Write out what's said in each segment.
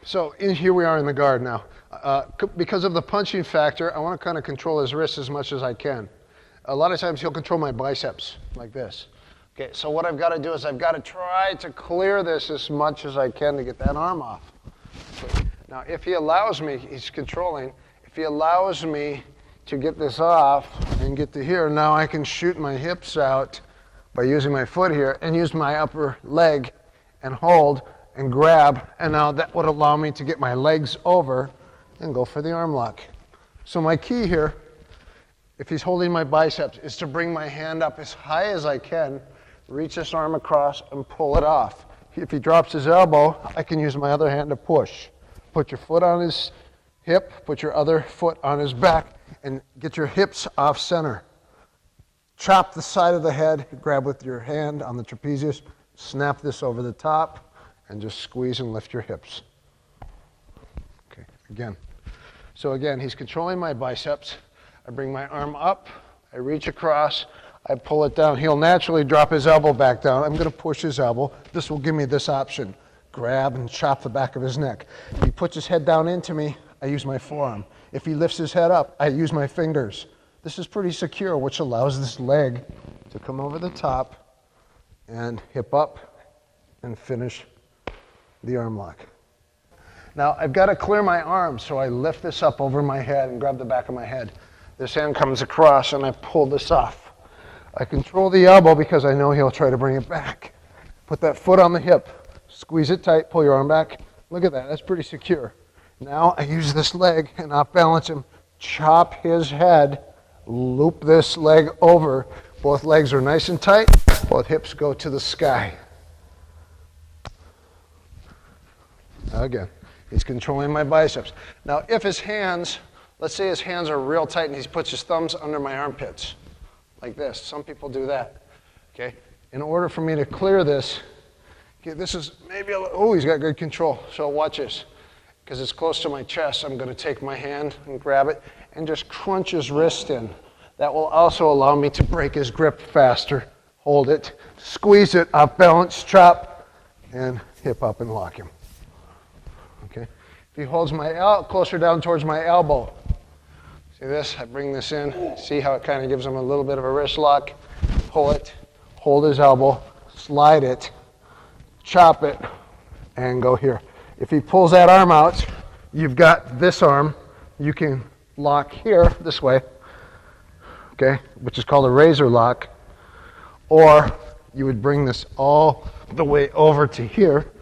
So here we are in the guard now. Because of the punching factor, I want to kind of control his wrists as much as I can. A lot of times he'll control my biceps like this. Okay, so what I've got to do is I've got to try to clear this as much as I can to get that arm off. Okay. Now, if he allows me, he's controlling, if he allows me to get this off and get to here, now I can shoot my hips out by using my foot here and use my upper leg and hold and grab, and now that would allow me to get my legs over and go for the arm lock. So my key here, if he's holding my biceps, is to bring my hand up as high as I can, reach this arm across and pull it off. If he drops his elbow, I can use my other hand to push. Put your foot on his hip, put your other foot on his back, and get your hips off center. Chop the side of the head, grab with your hand on the trapezius, snap this over the top, and just squeeze and lift your hips. Okay, again. So again, he's controlling my biceps. I bring my arm up, I reach across, I pull it down. He'll naturally drop his elbow back down. I'm going to push his elbow. This will give me this option. Grab and chop the back of his neck. If he puts his head down into me, I use my forearm. If he lifts his head up, I use my fingers. This is pretty secure, which allows this leg to come over the top and hip up and finish the arm lock. Now, I've got to clear my arm, so I lift this up over my head and grab the back of my head. This hand comes across, and I pull this off. I control the elbow because I know he'll try to bring it back. Put that foot on the hip, squeeze it tight, pull your arm back. Look at that, that's pretty secure. Now I use this leg and off balance him, chop his head, loop this leg over. Both legs are nice and tight, both hips go to the sky. Again, he's controlling my biceps. Now if his hands, let's say his hands are real tight and he puts his thumbs under my armpits, like this. Some people do that, okay? In order for me to clear this, okay, this is maybe a little, oh, he's got good control. So watch this. Because it's close to my chest, I'm going to take my hand and grab it and just crunch his wrist in. That will also allow me to break his grip faster. Hold it, squeeze it, off balance, chop, and hip up and lock him. Okay? If he holds my closer down towards my elbow, see this? I bring this in. See how it kind of gives him a little bit of a wrist lock? Pull it, hold his elbow, slide it, chop it, and go here. If he pulls that arm out, you've got this arm. You can lock here this way, okay, which is called a razor lock. Or you would bring this all the way over to here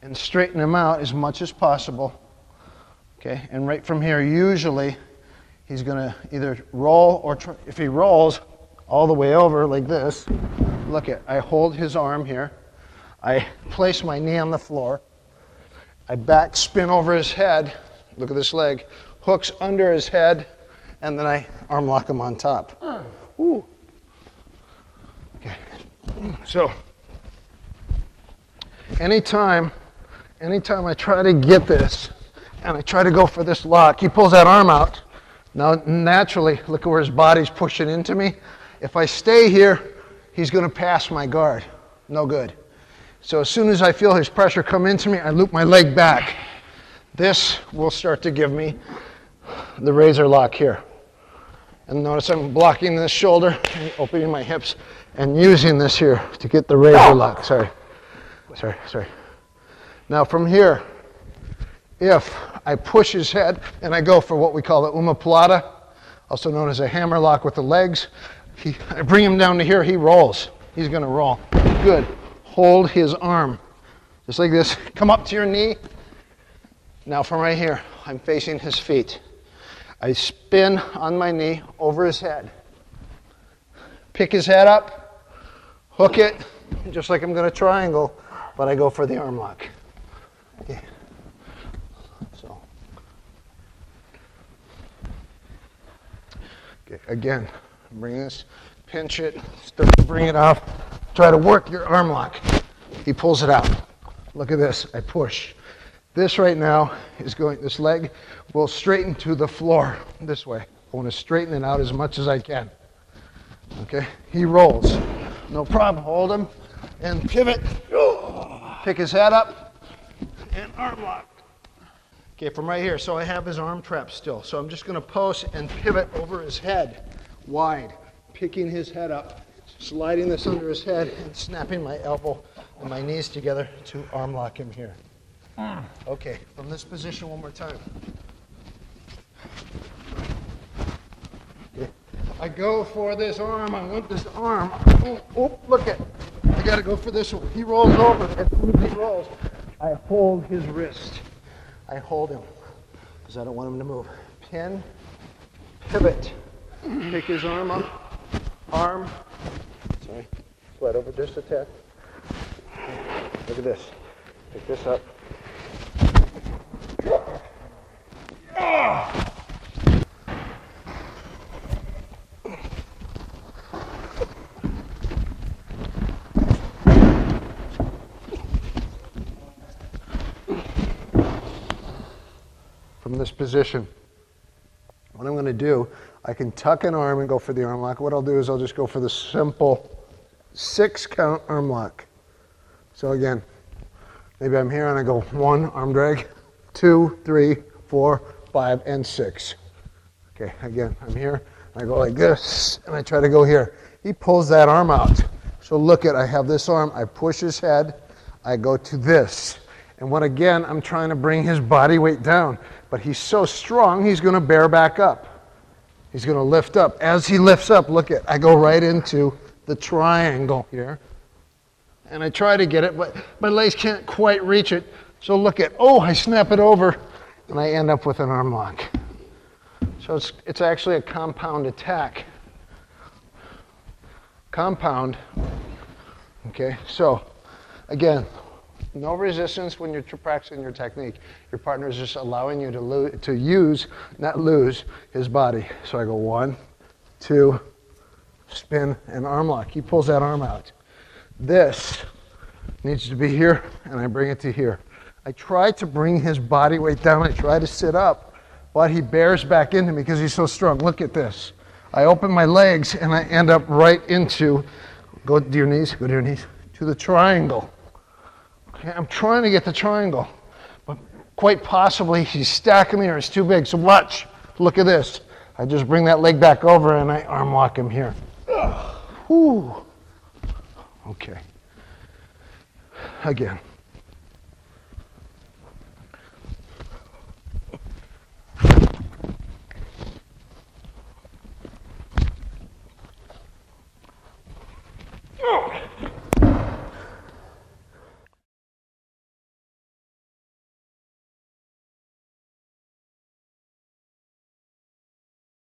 and straighten him out as much as possible. Okay, and right from here, usually he's going to either roll or if he rolls all the way over like this, look at, I hold his arm here. I place my knee on the floor. I back spin over his head. Look at this leg. Hooks under his head, and then I arm lock him on top. Ooh. Okay. So anytime I try to get this and I try to go for this lock, he pulls that arm out. Now naturally, look at where his body's pushing into me. If I stay here, he's going to pass my guard. No good. So as soon as I feel his pressure come into me, I loop my leg back. This will start to give me the razor lock here. And notice I'm blocking this shoulder, and opening my hips, and using this here to get the razor lock. Sorry. Now from here, if I push his head and I go for what we call the omoplata, also known as a hammer lock with the legs, I bring him down to here, he rolls. He's going to roll. Good. Hold his arm, just like this. Come up to your knee. Now from right here, I'm facing his feet. I spin on my knee over his head. Pick his head up, hook it, just like I'm going to triangle, but I go for the arm lock. Okay. So, okay, again, bring this, pinch it, start to bring it off. Try to work your arm lock. He pulls it out. Look at this, I push. This right now is going, this leg will straighten to the floor this way. I want to straighten it out as much as I can. Okay, he rolls. No problem, hold him and pivot. Pick his head up and arm lock. Okay, from right here. So I have his arm trapped still. So I'm just going to post and pivot over his head, wide, picking his head up, sliding this under his head, and snapping my elbow and my knees together to arm lock him here. Okay, from this position one more time. Okay. I go for this arm. I want this arm. Oh, look at. I got to go for this one. He rolls over. As soon as he rolls, I hold his wrist. I hold him because I don't want him to move. Pin, pivot, pick his arm up, arm, sorry, slide over just a tad. Look at this. Pick this up. From this position, what I'm going to do, I can tuck an arm and go for the arm lock. What I'll do is I'll just go for the simple 6-count arm lock. So again, maybe I'm here and I go 1, arm drag, 2, 3, 4, 5, and 6. Okay, again, I'm here, and I go like this, and I try to go here. He pulls that arm out. So look at, I have this arm, I push his head, I go to this. And when again, I'm trying to bring his body weight down, but he's so strong, he's going to bear back up. He's going to lift up. As he lifts up, look at, I go right into the triangle here. And I try to get it, but my legs can't quite reach it. So look at, oh, I snap it over, and I end up with an arm lock. So it's actually a compound attack. Compound. Okay, so again, no resistance when you're practicing your technique. Your partner is just allowing you to use, not lose, his body. So I go 1, 2, spin, and arm lock. He pulls that arm out. This needs to be here, and I bring it to here. I try to bring his body weight down. I try to sit up, but he bears back into me because he's so strong. Look at this. I open my legs, and I end up right into, go to your knees, to the triangle. Okay, I'm trying to get the triangle, but quite possibly he's stacking me or it's too big. So watch, look at this. I just bring that leg back over and I arm lock him here. Whew. Okay. Again.